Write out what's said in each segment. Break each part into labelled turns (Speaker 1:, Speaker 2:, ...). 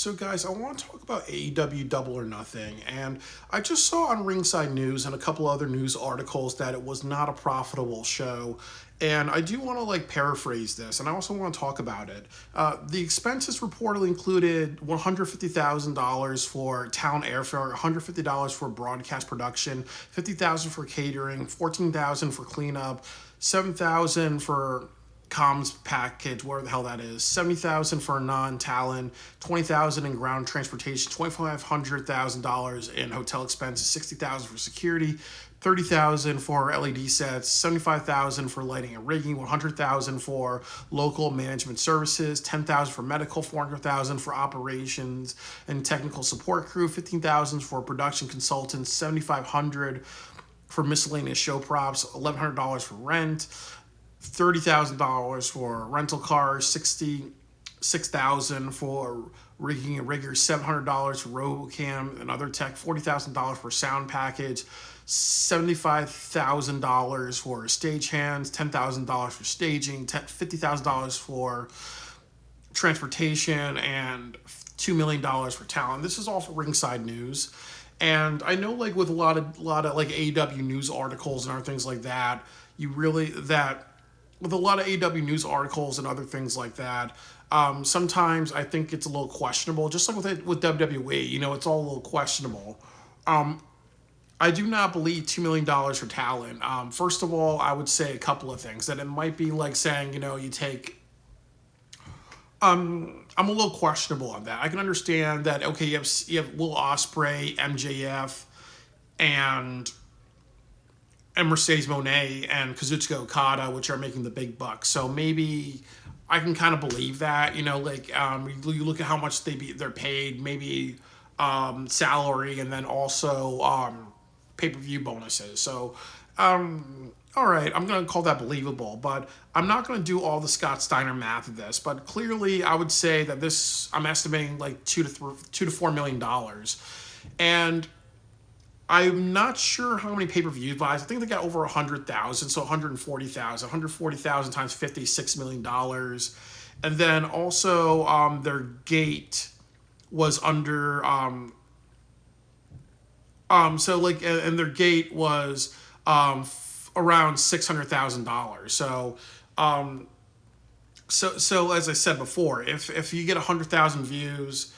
Speaker 1: So, guys, I want to talk about AEW Double or Nothing. And I just saw on Ringside News and a couple other news articles that it was not a profitable show. And I do want to paraphrase this, and I also want to talk about it. The expenses reportedly included $150,000 for town airfare, $150 for broadcast production, $50,000 for catering, $14,000 for cleanup, $7,000 for comms package, whatever the hell that is, $70,000 for non-talent, $20,000 in ground transportation, $2,500,000 in hotel expenses, $60,000 for security, $30,000 for LED sets, $75,000 for lighting and rigging, $100,000 for local management services, $10,000 for medical, $400,000 for operations and technical support crew, $15,000 for production consultants, $7,500 for miscellaneous show props, $1,100 for rent, $30,000 for rental cars, $66,000 for rigging and riggers, $700 for RoboCam and other tech, $40,000 for sound package, $75,000 for stagehands, $10,000 for staging, $50,000 for transportation, and $2 million for talent. This is all for Ringside News. And I know, with a lot of AEW news articles and other things like that, with a lot of AEW news articles and other things like that, sometimes I think it's a little questionable. Just like with WWE, it's all a little questionable. I do not believe $2 million for talent. First of all, I would say a couple of things. That it might be like saying, you take... I'm a little questionable on that. I can understand that, okay, you have Will Ospreay, MJF, and Mercedes Moné and Kazuchika Okada, which are making the big bucks. So maybe I can kind of believe that. You look at how much they're paid, maybe salary, and then also pay-per-view bonuses. So, all right, I'm going to call that believable, but I'm not going to do all the Scott Steiner math of this. But clearly, I would say that I'm estimating $2 to $4 million. And I'm not sure how many pay-per-view buys. I think they got over 100,000, so 140,000. 140,000 times 50, $6 million. And then also their gate was under... and their gate was around $600,000. So as I said before, if you get 100,000 views...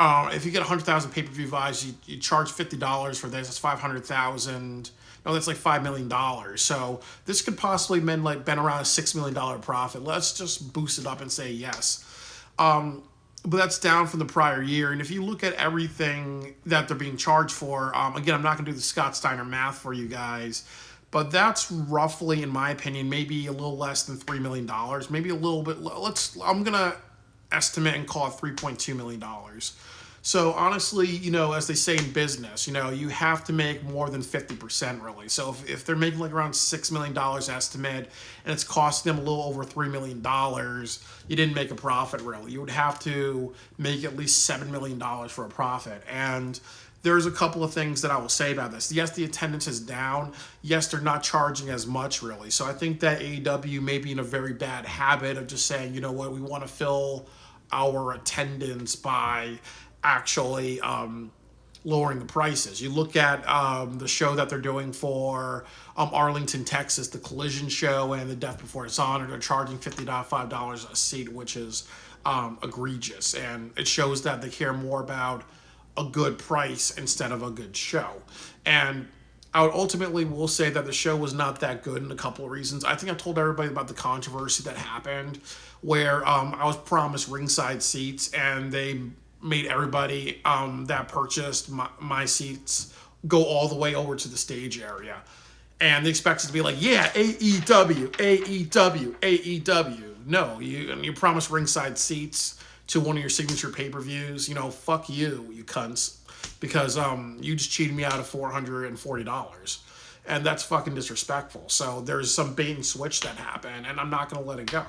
Speaker 1: if you get 100,000 pay-per-view buys, you charge $50 for this. That's 500,000. No, that's $5 million. So this could possibly been around a $6 million profit. Let's just boost it up and say yes. But that's down from the prior year. And if you look at everything that they're being charged for, again, I'm not going to do the Scott Steiner math for you guys, but that's roughly, in my opinion, maybe a little less than $3 million. Maybe a little bit. I'm going to estimate and call it $3.2 million. So honestly, as they say in business, you have to make more than 50% really. So if they're making around $6 million estimate and it's costing them a little over $3 million, you didn't make a profit really. You would have to make at least $7 million for a profit. And there's a couple of things that I will say about this. Yes, the attendance is down. Yes, they're not charging as much really. So I think that AEW may be in a very bad habit of just saying, we want to fill our attendance by actually lowering the prices. You look at the show that they're doing for Arlington, Texas, the Collision show and the Death Before Dishonor. They're charging $55 a seat, which is egregious. And it shows that they care more about a good price instead of a good show. And I would ultimately will say that the show was not that good in a couple of reasons. I think I told everybody about the controversy that happened where I was promised ringside seats and they made everybody that purchased my seats go all the way over to the stage area. And they expected to be yeah, AEW, AEW, AEW. No, you promised ringside seats to one of your signature pay-per-views. Fuck you cunts. Because you just cheated me out of $440. And that's fucking disrespectful. So there's some bait and switch that happened, and I'm not going to let it go.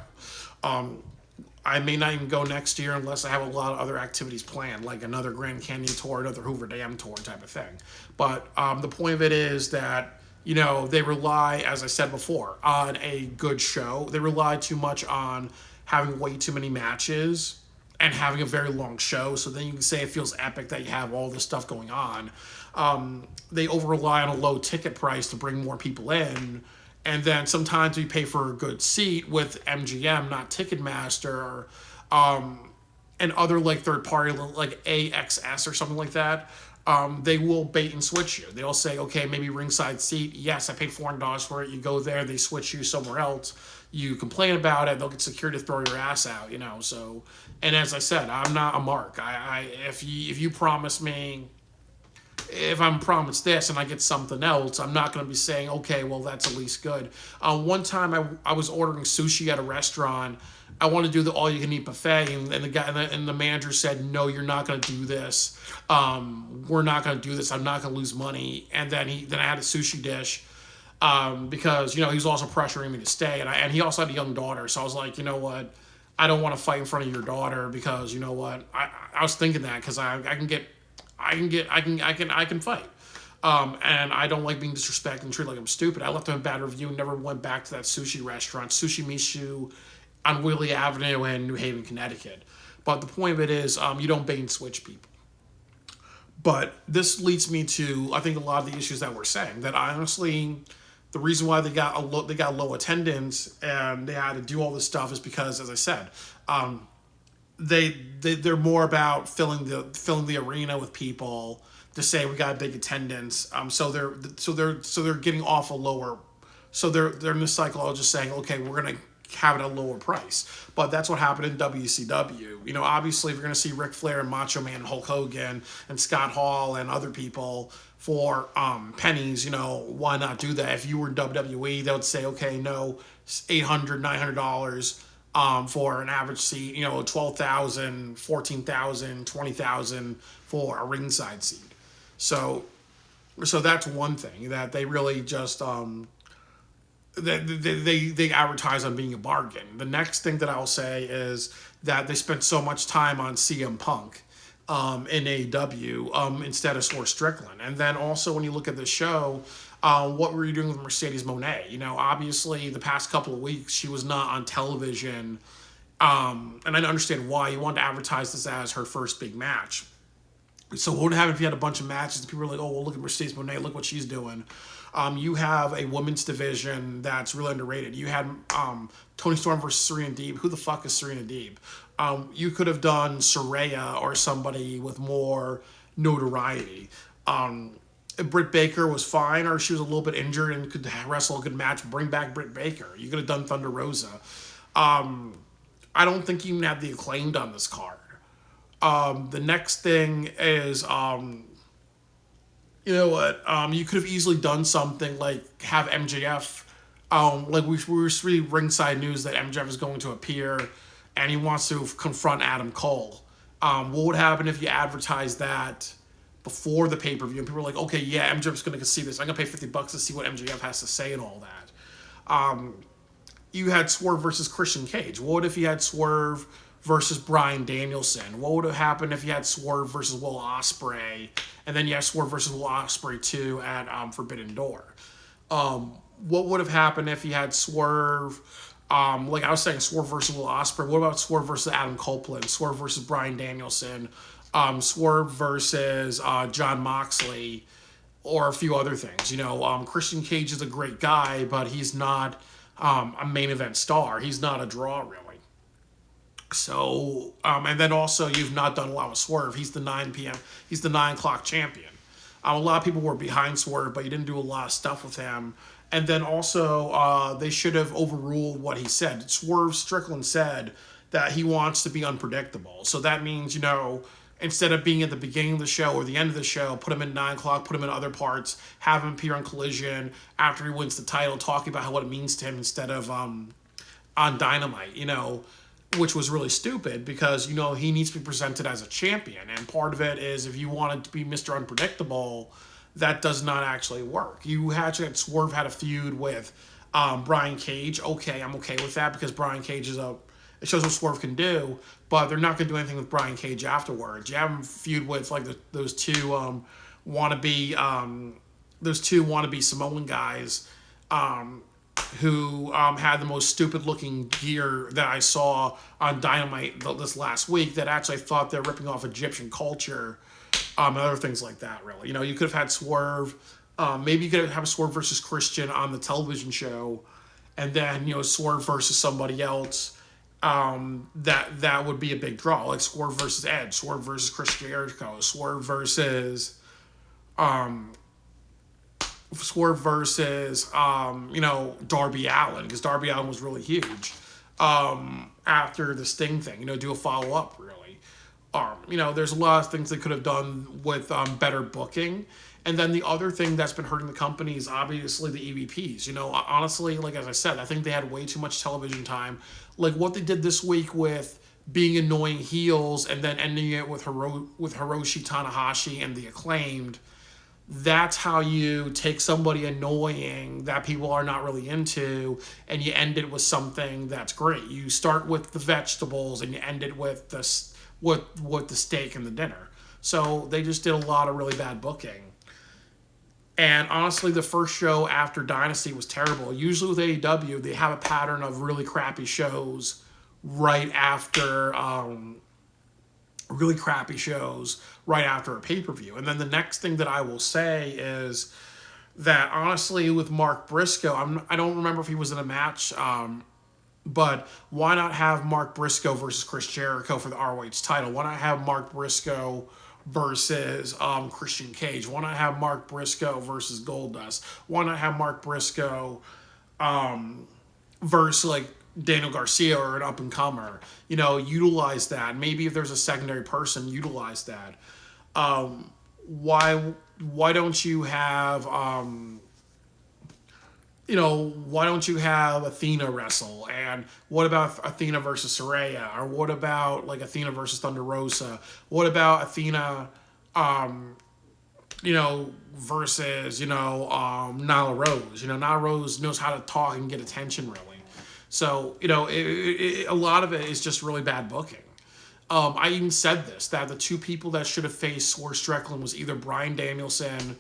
Speaker 1: I may not even go next year unless I have a lot of other activities planned, like another Grand Canyon tour, another Hoover Dam tour type of thing. But the point of it is that, they rely, as I said before, on a good show. They rely too much on having way too many matches and having a very long show. So then you can say it feels epic that you have all this stuff going on. They over rely on a low ticket price to bring more people in. And then sometimes we pay for a good seat with MGM, not Ticketmaster, and other like third party like AXS or something like that. They will bait and switch you. They'll say, okay, maybe ringside seat. Yes, I paid $400 for it. You go there, they switch you somewhere else. You complain about it, they'll get security to throw your ass out. So, and as I said, I'm not a mark. If you promise me, if I'm promised this and I get something else, I'm not going to be saying, okay, well, that's at least good. One time I was ordering sushi at a restaurant. I want to do the all-you-can-eat buffet, and the guy and the manager said, no, you're not going to do this. We're not going to do this. I'm not going to lose money. And then I had a sushi dish because, he was also pressuring me to stay. And he also had a young daughter. So I was like, you know what? I don't want to fight in front of your daughter because, you know what? I was thinking that because I can fight. And I don't like being disrespected and treated like I'm stupid. I left them a bad review and never went back to that sushi restaurant, Sushi Mishu, on Willie Avenue in New Haven, Connecticut. But the point of it is, you don't bait and switch people. But this leads me to, I think, a lot of the issues that we're saying. That honestly, the reason why they got low attendance and they had to do all this stuff is because, as I said, they're more about filling the arena with people to say we got a big attendance. So they're getting off a lower. So they're in the cycle of just saying, okay, we're gonna have it at a lower price. But that's what happened in WCW. Obviously, if you're gonna see Ric Flair and Macho Man, and Hulk Hogan, and Scott Hall and other people for pennies, why not do that? If you were in WWE, they would say, okay, no, $800, $900. For an average seat, $12,000, $14,000, $20,000 for a ringside seat. So that's one thing that they really just they advertise on being a bargain. The next thing that I'll say is that they spent so much time on CM Punk in AEW instead of Swerve Strickland. And then also when you look at the show, what were you doing with Mercedes Moné? Obviously the past couple of weeks she was not on television, and I understand why. You wanted to advertise this as her first big match. So what would happen if you had a bunch of matches and people were like, oh, well, look at Mercedes Moné, look what she's doing. You have a women's division that's really underrated. You had Toni Storm versus Serena Deeb. Who the fuck is Serena Deeb? You could have done Saraya or somebody with more notoriety. Britt Baker was fine, or she was a little bit injured and could wrestle a good match. Bring back Britt Baker. You could have done Thunder Rosa. I don't think you even have the Acclaimed on this card. The next thing is, you know what? You could have easily done something like have MJF. Like we were reading ringside news that MJF is going to appear, and he wants to confront Adam Cole. What would happen if you advertised that before the pay-per-view and people were like, okay, yeah, MJF's going to see this. I'm going to pay $50 to see what MJF has to say and all that. You had Swerve versus Christian Cage. What if you had Swerve versus Bryan Danielson? What would have happened if you had Swerve versus Will Ospreay, and then you have Swerve versus Will Ospreay 2 at Forbidden Door? What would have happened if you had Swerve, like I was saying, Swerve versus Will Ospreay? What about Swerve versus Adam Copeland? Swerve versus Bryan Danielson? Swerve versus John Moxley, or a few other things. Christian Cage is a great guy, but he's not a main event star. He's not a draw, really. So, and then also you've not done a lot with Swerve. He's the 9 p.m. He's the 9 o'clock champion. A lot of people were behind Swerve, but you didn't do a lot of stuff with him. And then also, they should have overruled what he said. Swerve Strickland said that he wants to be unpredictable. So that means, instead of being at the beginning of the show or the end of the show, put him in 9 o'clock, put him in other parts, have him appear on Collision after he wins the title, talking about what it means to him instead of on Dynamite, which was really stupid because, he needs to be presented as a champion. And part of it is if you wanted to be Mr. Unpredictable, that does not actually work. You had Swerve had a feud with Brian Cage. Okay, I'm okay with that because Brian Cage it shows what Swerve can do, but they're not going to do anything with Brian Cage afterwards. You have him feud with like those two wannabe Samoan guys, who had the most stupid looking gear that I saw on Dynamite this last week, that actually thought they're ripping off Egyptian culture, and other things like that, really. You could have had Swerve. Maybe you could have Swerve versus Christian on the television show, and then, Swerve versus somebody else. That would be a big draw, like Swerve versus Edge, Swerve versus Chris Jericho, Swerve versus Darby Allin, because Darby Allin was really huge after the Sting thing. Do a follow up, really. There's a lot of things they could have done with better booking. And then the other thing that's been hurting the company is obviously the EVPs. Honestly, like as I said, I think they had way too much television time. Like what they did this week with being annoying heels and then ending it with Hiroshi Tanahashi and the Acclaimed. That's how you take somebody annoying that people are not really into, and you end it with something that's great. You start with the vegetables and you end it with the steak and the dinner. So they just did a lot of really bad booking. And honestly, the first show after Dynasty was terrible. Usually with AEW, they have a pattern of really crappy shows right after a pay-per-view. And then the next thing that I will say is that honestly with Mark Briscoe, I don't remember if he was in a match, but why not have Mark Briscoe versus Chris Jericho for the ROH title? Why not have Mark Briscoe versus Christian Cage? Why not have Mark Briscoe versus Goldust? Why not have Mark Briscoe versus like Daniel Garcia or an up-and-comer? Utilize that. Maybe if there's a secondary person, utilize that. Why don't you have Athena wrestle? And what about Athena versus Saraya? Or what about like Athena versus Thunder Rosa? What about Athena versus Nyla Rose? Nyla Rose knows how to talk and get attention, really. So a lot of it is just really bad booking. I even said this, that the two people that should have faced Swerve Strickland was either Bryan Danielson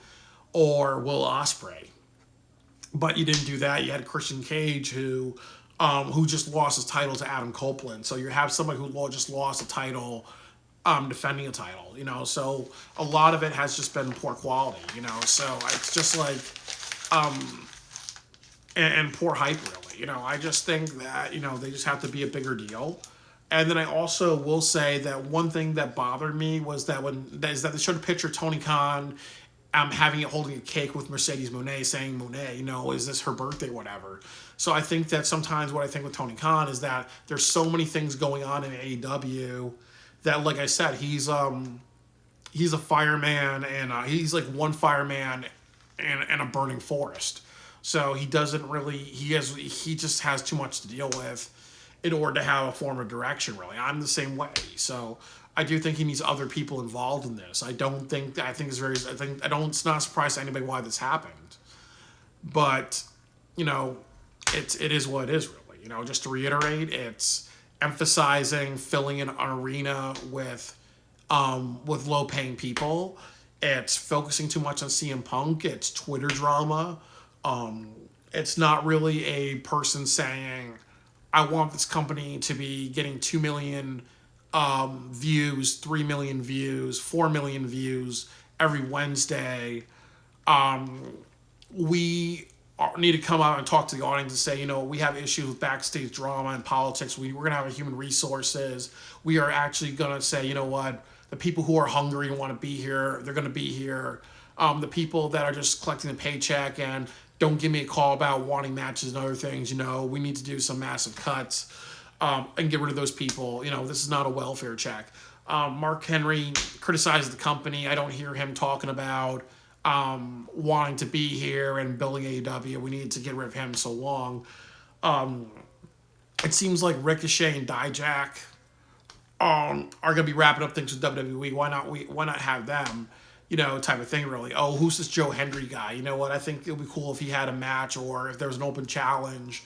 Speaker 1: or Will Ospreay. But you didn't do that. You had Christian Cage who just lost his title to Adam Copeland. So you have somebody who just lost a title defending a title. So a lot of it has just been poor quality. So it's just like and poor hype, really. I just think that they just have to be a bigger deal. And then I also will say that one thing that bothered me was that they showed a picture of Tony Khan holding a cake with Mercedes Moné, saying Moné, is this her birthday, whatever. So I think that sometimes what I think with Tony Khan is that there's so many things going on in AEW that, like I said, he's a fireman, and he's like one fireman in a burning forest. So he doesn't really, he just has too much to deal with in order to have a form of direction, really. I'm the same way. So I do think he needs other people involved in this. It's not a surprise to anybody why this happened. But, it is what it is, really. Just to reiterate, it's emphasizing filling in an arena with low-paying people. It's focusing too much on CM Punk. It's Twitter drama. It's not really a person saying, I want this company to be getting 2 million views, 3 million views, 4 million views every Wednesday. We need to come out and talk to the audience and say, we have issues with backstage drama and politics. We're going to have a human resources. We are actually going to say, the people who are hungry and want to be here, they're going to be here. The people that are just collecting a paycheck and don't give me a call about wanting matches and other things, we need to do some massive cuts and get rid of those people. This is not a welfare check. Mark Henry criticizes the company. I don't hear him talking about wanting to be here and building AEW. We need to get rid of him so long. It seems like Ricochet and Dijak are going to be wrapping up things with WWE. Why not have them? Type of thing, really. Oh, who's this Joe Hendry guy? I think it would be cool if he had a match or if there was an open challenge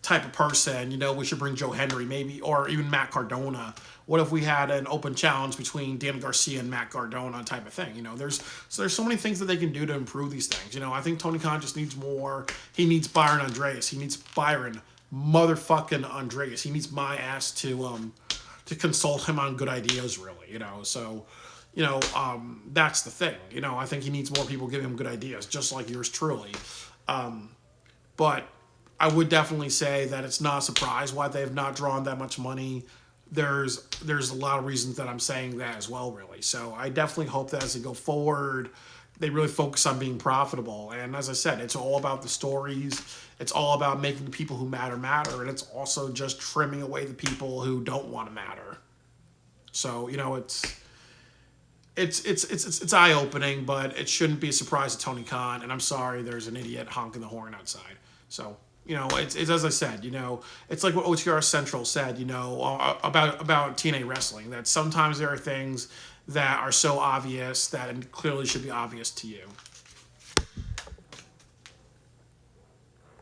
Speaker 1: type of person, we should bring Joe Henry maybe, or even Matt Cardona. What if we had an open challenge between Dan Garcia and Matt Cardona type of thing? There's so many things that they can do to improve these things. I think Tony Khan just needs more. He needs Byron Andreas. He needs Byron motherfucking Andreas. He needs my ass to consult him on good ideas, really. So that's the thing. I think he needs more people giving him good ideas, just like yours truly. But I would definitely say that it's not a surprise why they have not drawn that much money. There's a lot of reasons that I'm saying that as well, really. So I definitely hope that as they go forward, they really focus on being profitable. And as I said, it's all about the stories. It's all about making the people who matter, and it's also just trimming away the people who don't want to matter. So it's eye opening, but it shouldn't be a surprise to Tony Khan. And I'm sorry, there's an idiot honking the horn outside. So. It's as I said, it's like what OTR Central said, about TNA wrestling, that sometimes there are things that are so obvious that it clearly should be obvious to you.